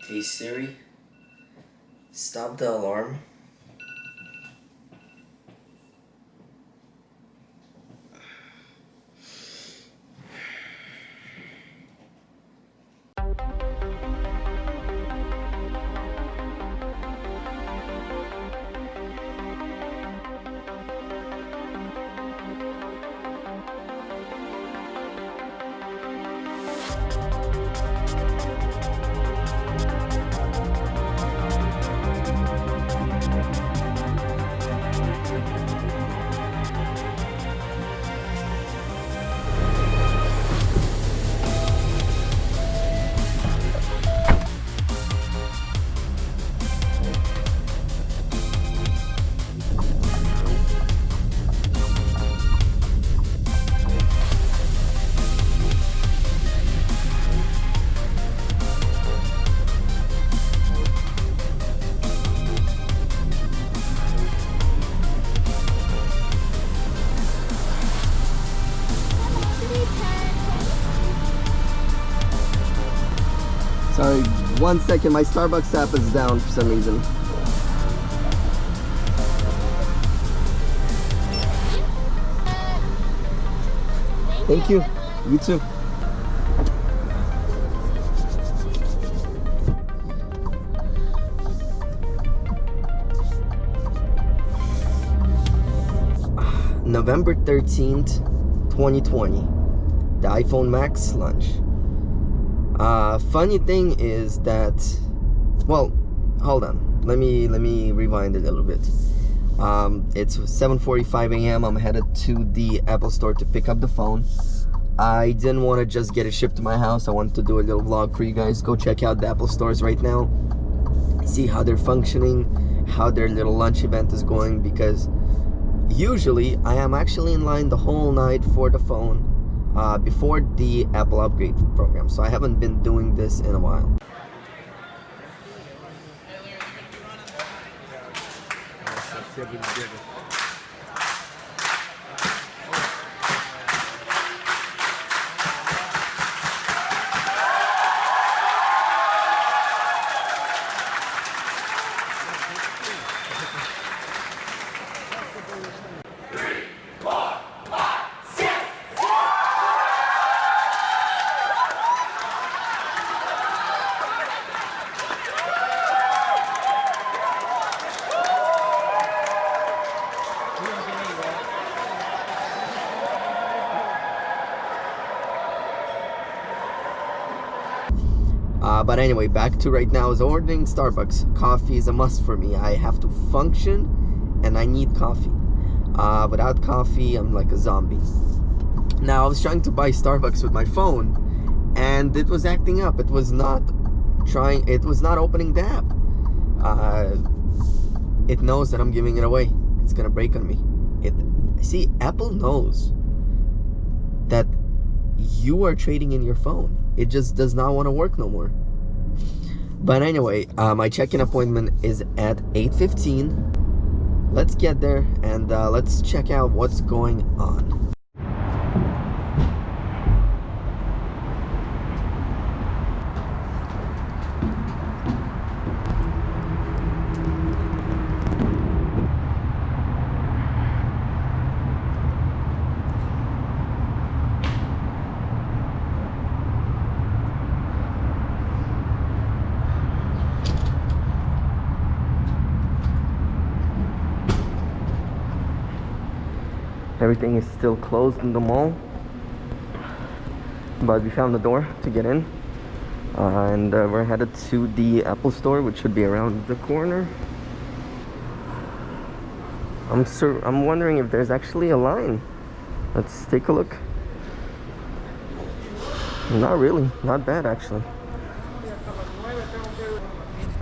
Hey Siri, stop the alarm. Sorry, 1 second, my Starbucks app is down for some reason. Thank you. You too. November 13th, 2020. The iPhone Max launch. Funny thing is that, well, hold on. Let me rewind a little bit. It's 7:45 a.m. I'm headed to the Apple Store to pick up the phone. I didn't want to just get it shipped to my house. I wanted to do a little vlog for you guys. Go check out the Apple stores right now. See how they're functioning, how their little lunch event is going, because usually I am actually in line the whole night for the phone before the Apple upgrade program. So I haven't been doing this in a while. But anyway, back to right now is ordering Starbucks. Coffee is a must for me. I have to function and I need coffee. Without coffee, I'm like a zombie. Now, I was trying to buy Starbucks with my phone and it was acting up. It was not opening the app. It knows that I'm giving it away. It's gonna break on me. See, Apple knows that you are trading in your phone. It just does not want to work no more. But anyway, my check-in appointment is at 8:15. Let's get there and let's check out what's going on. Everything is still closed in the mall, but we found the door to get in, and we're headed to the Apple store, which should be around the corner. I'm wondering if there's actually a line. Let's take a look. Not really, not bad actually.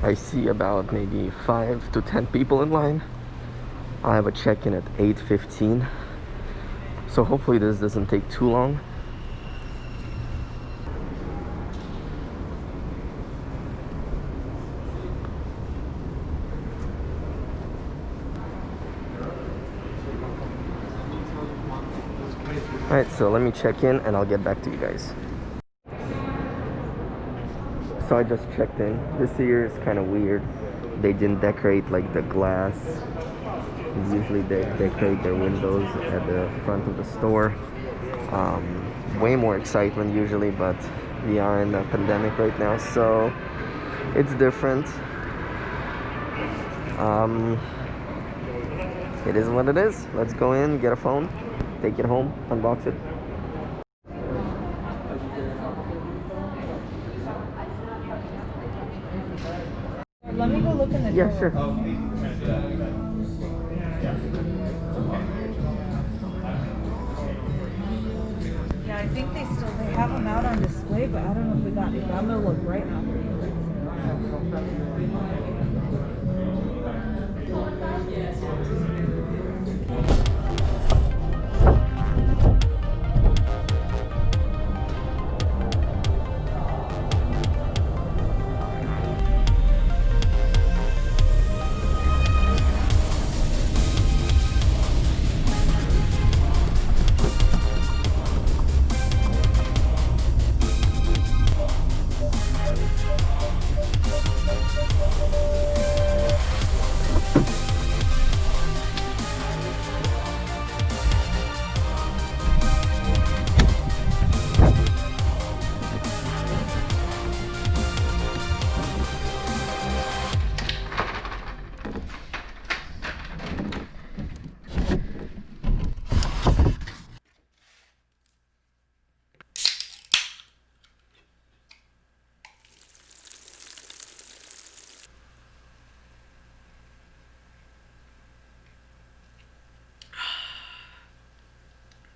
I see about maybe 5 to 10 people in line. I have a check-in at 8:15. So hopefully this doesn't take too long. Alright, so let me check in and I'll get back to you guys. So I just checked in. This year is kind of weird. They didn't decorate like the glass. Usually they decorate their windows at the front of the store. Way more excitement usually, but we are in a pandemic right now, so it's different. It is what it is. Let's go in, get a phone, take it home, unbox it. Let me go look in the Yeah, drawer. sure. Yeah, I think they have them out on display, but I don't know if we got it. I'm gonna look right now for you.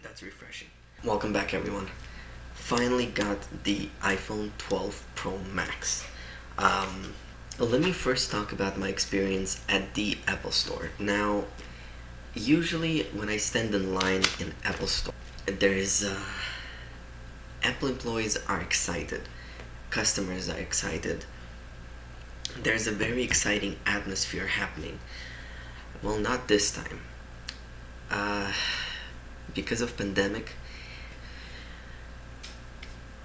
That's refreshing. Welcome back, everyone. Finally got the iPhone 12 Pro Max. Let me first talk about my experience at the Apple Store. Now, usually when I stand in line in Apple Store, there is Apple employees are excited, customers are excited. There's a very exciting atmosphere happening. Well, not this time. Because of pandemic,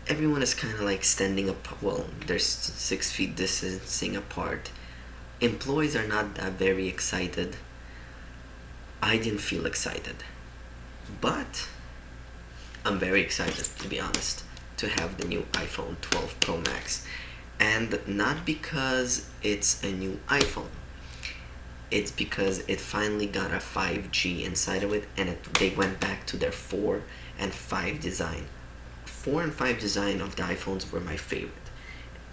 everyone is kind of like standing up. Well, there's 6 feet distancing apart. Employees are not that very excited. I didn't feel excited, but I'm very excited, to be honest, to have the new iPhone 12 Pro Max. And not because it's a new iPhone. It's because it finally got a 5G inside of it, and they went back to their 4 and 5 design. 4 and 5 design of the iPhones were my favorite.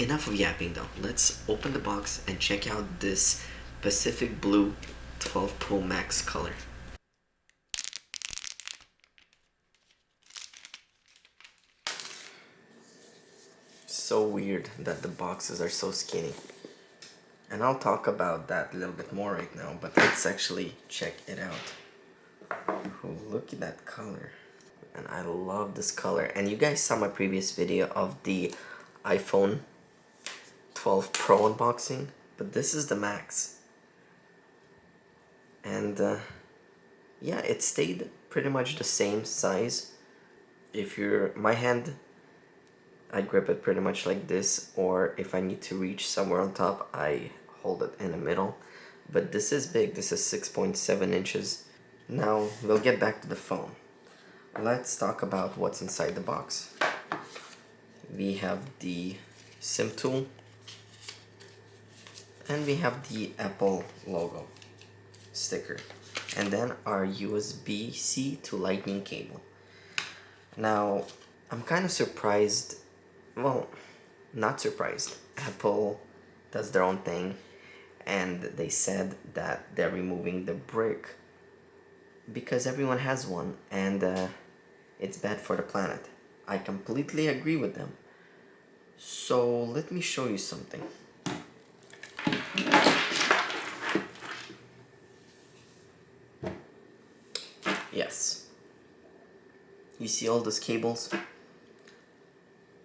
Enough of yapping though. Let's open the box and check out this Pacific Blue 12 Pro Max color. So weird that the boxes are so skinny. And I'll talk about that a little bit more right now, but let's actually check it out. Oh, look at that color. And I love this color. And you guys saw my previous video of the iPhone 12 Pro unboxing, but this is the Max. And yeah, it stayed pretty much the same size. If my hand, I grip it pretty much like this, or if I need to reach somewhere on top, I hold it in the middle. But this is big. This is 6.7 inches. Now we'll get back to the phone. Let's talk about what's inside the box. We have the SIM tool, and we have the Apple logo sticker, and then our USB-C to Lightning cable. Now, I'm kind of surprised. Well, not surprised. Apple does their own thing, and they said that they're removing the brick because everyone has one, and it's bad for the planet. I completely agree with them. So let me show you something. Yes. You see all those cables?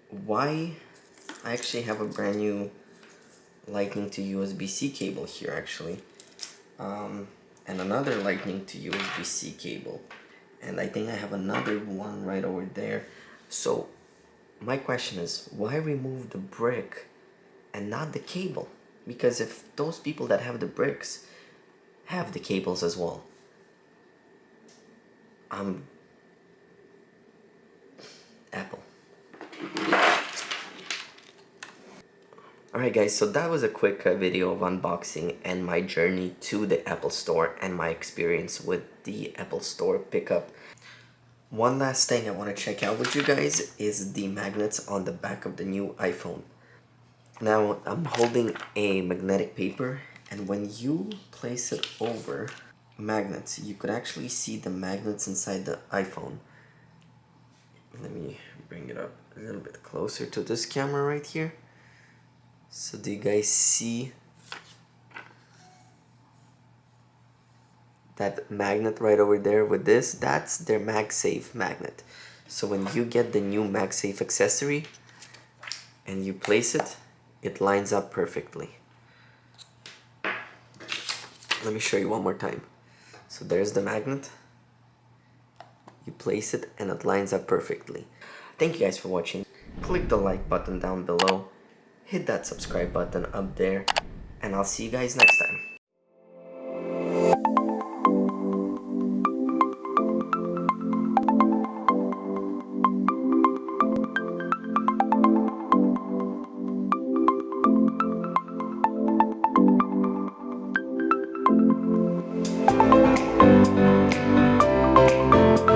Why? I actually have a brand new Lightning to USB-C cable here actually. And another Lightning to USB-C cable. And I think I have another one right over there. So my question is, why remove the brick and not the cable. Because if those people that have the bricks have the cables as well, Apple. Alright guys, so that was a quick video of unboxing and my journey to the Apple Store and my experience with the Apple Store pickup. One last thing I want to check out with you guys is the magnets on the back of the new iPhone. Now I'm holding a magnetic paper, and when you place it over magnets, you could actually see the magnets inside the iPhone. Let me bring it up a little bit closer to this camera right here. So do you guys see that magnet right over there with this? That's their Magsafe Magnet. So when you get the new Magsafe accessory and you place it, it lines up perfectly. Let me show you one more time. So there's the magnet. You place it and it lines up perfectly. Thank you guys for watching. Click the like button down below. Hit that subscribe button up there. And I'll see you guys next time.